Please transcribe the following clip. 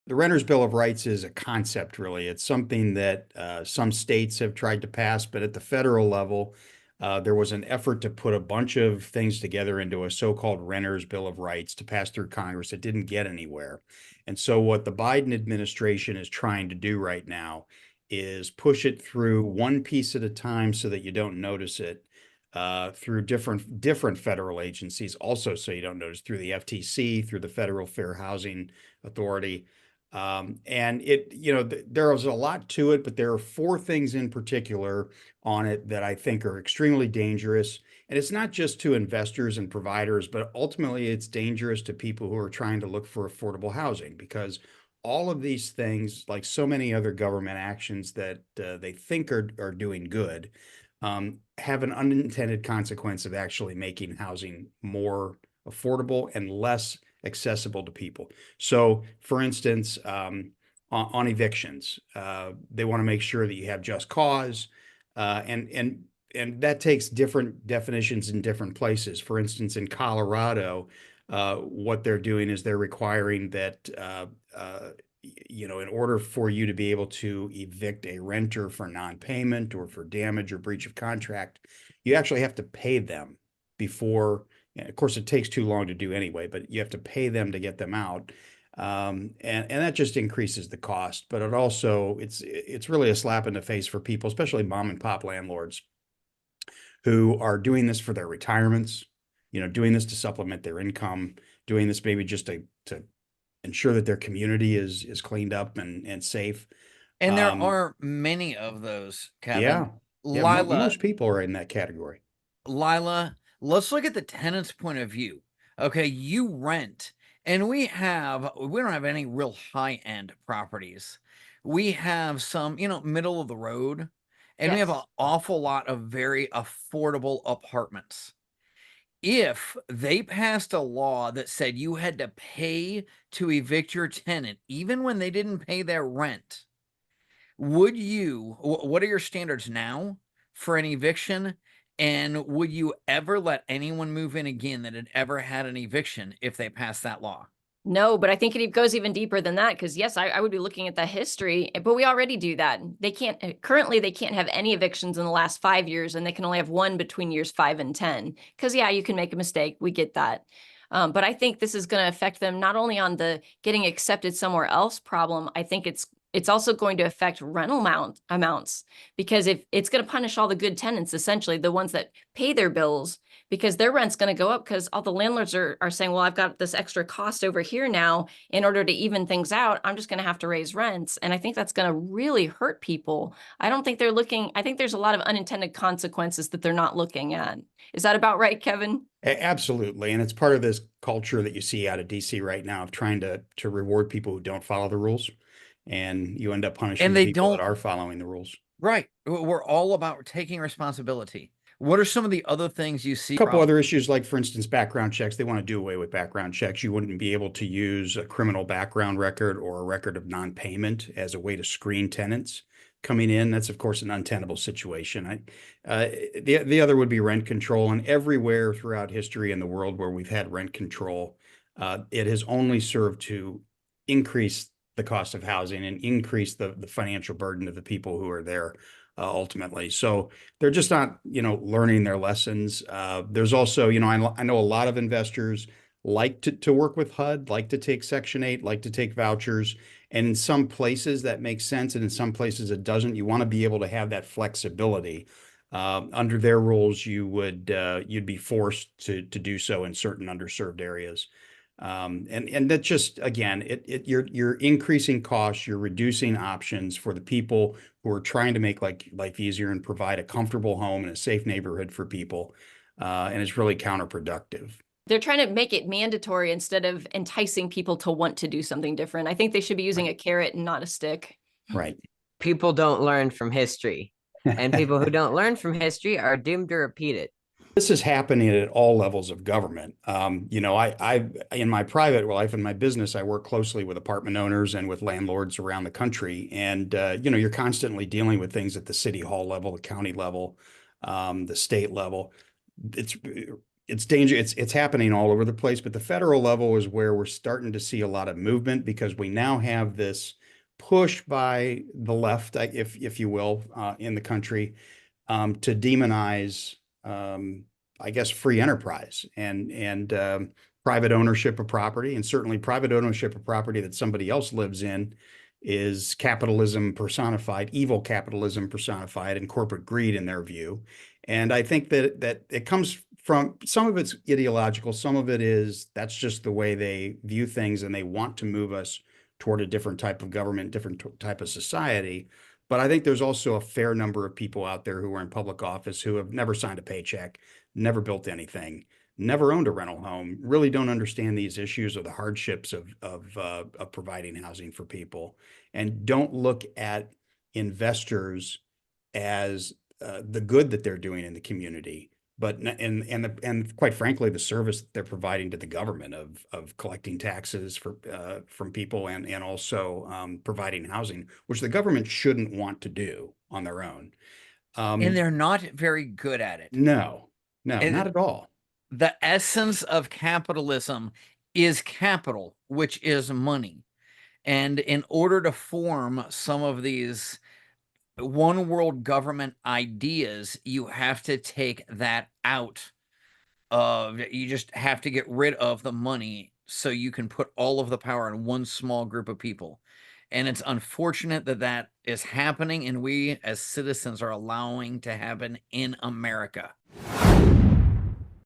the Renter's Bill of Rights is a concept, really. It's something that some states have tried to pass, but at the federal level, there was an effort to put a bunch of things together into a so-called Renter's Bill of Rights to pass through Congress. It didn't get anywhere. And so what the Biden administration is trying to do right now is push it through one piece at a time so that you don't notice it, through different federal agencies also, so you don't notice, through the FTC, through the Federal Fair Housing Authority. And there is a lot to it, but there are four things in particular on it that I think are extremely dangerous. And it's not just to investors and providers, but ultimately it's dangerous to people who are trying to look for affordable housing, because all of these things, like so many other government actions that they think are doing good, have an unintended consequence of actually making housing more affordable and less accessible to people. So, for instance, on evictions, they want to make sure that you have just cause, and that takes different definitions in different places. For instance, in Colorado, what they're doing is they're requiring that in order for you to be able to evict a renter for non-payment or for damage or breach of contract, you actually have to pay them before. Of course, it takes too long to do anyway, but you have to pay them to get them out. And that just increases the cost, but it's really a slap in the face for people, especially mom and pop landlords who are doing this for their retirements, doing this to supplement their income, doing this maybe just to ensure that their community is cleaned up and safe. And there are many of those, Kevin. Yeah. Lila, most people are in that category. Lila, let's look at the tenant's point of view. Okay, you rent, and we don't have any real high-end properties. We have some, middle of the road, and we have an awful lot of very affordable apartments. If they passed a law that said you had to pay to evict your tenant, even when they didn't pay their rent, what are your standards now for an eviction? And would you ever let anyone move in again that had ever had an eviction if they passed that law? No, but I think it goes even deeper than that, because yes, I would be looking at the history, but we already do that. Currently they can't have any evictions in the last 5 years, and they can only have one between years 5 and 10. Because you can make a mistake. We get that. But I think this is going to affect them not only on the getting accepted somewhere else problem. I think it's also going to affect rental amounts, because if it's going to punish all the good tenants, essentially the ones that pay their bills, because their rent's going to go up, because all the landlords are saying, well, I've got this extra cost over here now. In order to even things out, I'm just going to have to raise rents. And I think that's going to really hurt people. I don't think I think there's a lot of unintended consequences that they're not looking at. Is that about right, Kevin? Absolutely. And it's part of this culture that you see out of DC right now of trying to reward people who don't follow the rules. And you end up punishing the people that are following the rules. Right. We're all about taking responsibility. What are some of the other things you see? A couple other issues, like, for instance, background checks. They want to do away with background checks. You wouldn't be able to use a criminal background record or a record of non-payment as a way to screen tenants coming in. That's, of course, an untenable situation. The other would be rent control. And everywhere throughout history in the world where we've had rent control, it has only served to increase the cost of housing and increase the financial burden of the people who are there ultimately. So they're just not, learning their lessons. There's also, I know a lot of investors like to work with HUD, like to take Section 8, like to take vouchers. And in some places that makes sense, and in some places it doesn't. You want to be able to have that flexibility. Under their rules, you'd be forced to do so in certain underserved areas. And that just, again, you're increasing costs, you're reducing options for the people who are trying to make life easier and provide a comfortable home and a safe neighborhood for people. And it's really counterproductive. They're trying to make it mandatory instead of enticing people to want to do something different. I think they should be using a carrot and not a stick. Right. People don't learn from history, and people who don't learn from history are doomed to repeat it. This is happening at all levels of government. I in my private life, in my business, I work closely with apartment owners and with landlords around the country. And, you're constantly dealing with things at the city hall level, the county level, the state level. It's it's dangerous. It's happening all over the place, but the federal level is where we're starting to see a lot of movement because we now have this push by the left, if you will, in the country, to demonize, I guess, free enterprise and private ownership of property, and certainly private ownership of property that somebody else lives in is capitalism personified, evil capitalism personified, and corporate greed in their view. And I think that it comes from, some of it's ideological, some of it is that's just the way they view things, and they want to move us toward a different type of government, different type of society. But I think there's also a fair number of people out there who are in public office who have never signed a paycheck, never built anything, never owned a rental home, really don't understand these issues or the hardships of providing housing for people, and don't look at investors as the good that they're doing in the community, but and quite frankly, the service that they're providing to the government of collecting taxes from people and also providing housing, which the government shouldn't want to do on their own. And they're not very good at it. No, not at all. The essence of capitalism is capital, which is money. And in order to form some of these one world government ideas, you have to take that out of, you just have to get rid of the money so you can put all of the power in one small group of people. And it's unfortunate that that is happening, and we as citizens are allowing to happen in America.